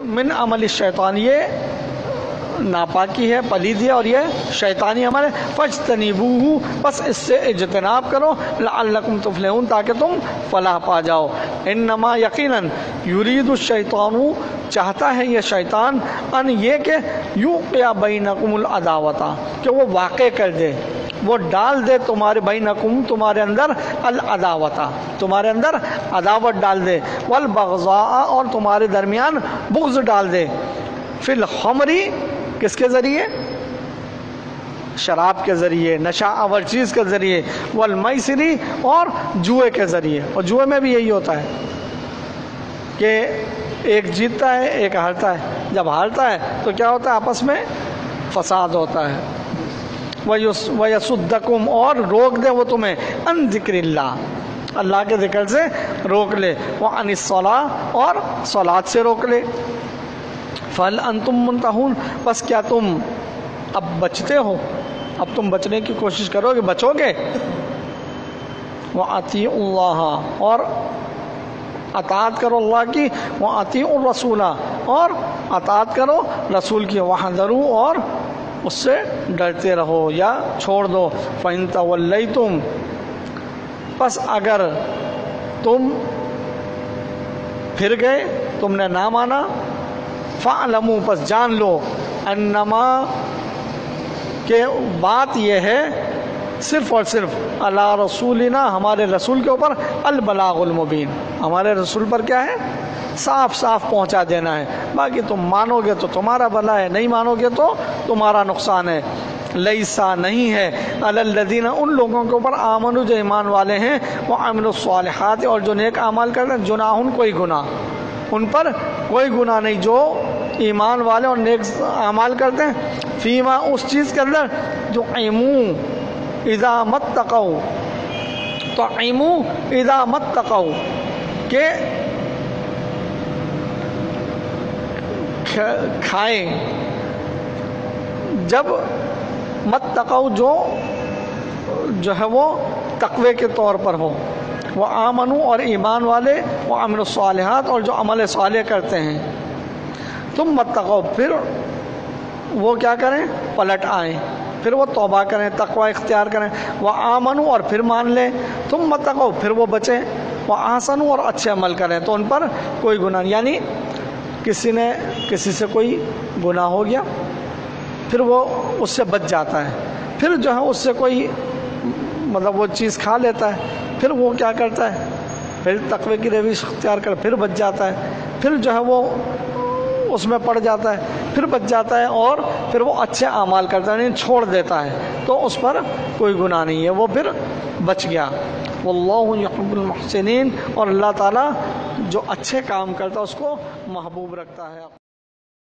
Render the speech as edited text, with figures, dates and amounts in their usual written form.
من عمل الشیطان، یہ ناپاکی ہے، پلیدی ہے، اور یہ شیطانی عمل ہے۔ فاجتنبوہ، بس اس سے اجتناب کرو، لعلکم تفلحون، تاکہ تم فلاح پا جاؤ۔ انما، یقیناً، یرید الشیطان، چاہتا ہے یہ شیطان، ان یہ کہ یوقع بینکم العداوۃ، کہ وہ واقع کر دے، وہ ڈال دے تمہارے بینکم، تمہارے اندر، العداوۃ، تمہارے اندر عداوت ڈال دے، والبغضاء، اور تمہارے درمیان بغض ڈال دے، فی الخمر، کس کے ذریعے؟ شراب کے ذریعے، نشہ آور چیز کے ذریعے، والمیسر، اور جوئے کے ذریعے۔ اور جوئے میں بھی یہی ہوتا ہے کہ ایک جیتتا ہے ایک ہارتا ہے، جب ہارتا ہے تو کیا ہوتا ہے؟ آپس میں فساد ہوتا ہے۔ وَيَصُدَّكُمْ، اور روک دے وہ تمہیں، عن ذکر اللہ، اللہ کے ذکر سے روک لے، وعن الصلاۃ، اور صلاۃ سے روک لے۔ فَهَلْ أَنْتُمْ مُنْتَهُونَ، بس کیا تم اب بچتے ہو؟ اب تم بچنے کی کوشش کرو گے، بچو گے؟ وَأَطِيعُوا اللَّهَ، اور اطاعت کرو اللہ کی، وَأَطِيعُوا الرَّسُولَ، اور اطاعت کرو رسول کی، وَاحْذَرُوا، اور اس سے ڈرتے رہو یا چھوڑ دو۔ فَإِن تَوَلَّيْتُمْ، پس اگر تم پھر گئے، تم نے نہ مانا، فَاعْلَمُوا، پس جان لو، انما، کہ بات یہ ہے صرف اور صرف، علی رسولنا، ہمارے رسول کے اوپر، البلاغ المبین، ہمارے رسول پر کیا ہے؟ صاف صاف پہنچا دینا ہے، باقی تم مانو گے تو تمہارا بھلا ہے، نہیں مانو گے تو تمہارا نقصان ہے۔ لیسا، نہیں ہے، علی الذین، ان لوگوں کے اوپر، آمنوا، جو ایمان والے ہیں، وعملوا الصالحات، اور جو نیک اعمال کرتے ہیں، جناح، کوئی گناہ، ان پر کوئی گناہ نہیں، جو ایمان والے اور نیک اعمال کرتے ہیں، فیما، اس چیز کے اندر، جو اذا متقوا، تو اذا متقوا، کہ کھائیں جب، متقوا، جو ہے وہ تقوی کے طور پر ہو، وہ آمنوا، اور ایمان والے، وہ عملوا الصالحات، اور جو عمل صالح کرتے ہیں، تم متقوا، پھر وہ کیا کریں؟ پلٹ آئیں، پھر وہ توبہ کریں، تقوی اختیار کریں، وہ آمنوا، اور پھر مان لیں، تم متقوا، پھر وہ بچیں، وہ احسنوا، اور اچھے عمل کریں، تو ان پر کوئی گناہ نہیں۔ یعنی کسی سے کوئی گناہ ہو گیا، پھر وہ اس سے بچ جاتا ہے، پھر جو ہے اس سے کوئی مطلب وہ چیز کھا لیتا ہے، پھر وہ کیا کرتا ہے؟ پھر تقوی کی روش اختیار کر، پھر بچ جاتا ہے، پھر جو ہے وہ اس میں پڑ جاتا ہے، پھر بچ جاتا ہے، اور پھر وہ اچھے اعمال کرتا ہے، نہیں چھوڑ دیتا ہے، تو اس پر کوئی گناہ نہیں ہے، وہ پھر بچ گیا۔ واللہ یحب المحسنین، اور اللہ تعالیٰ جو اچھے کام کرتا ہے اس کو محبوب رکھتا ہے۔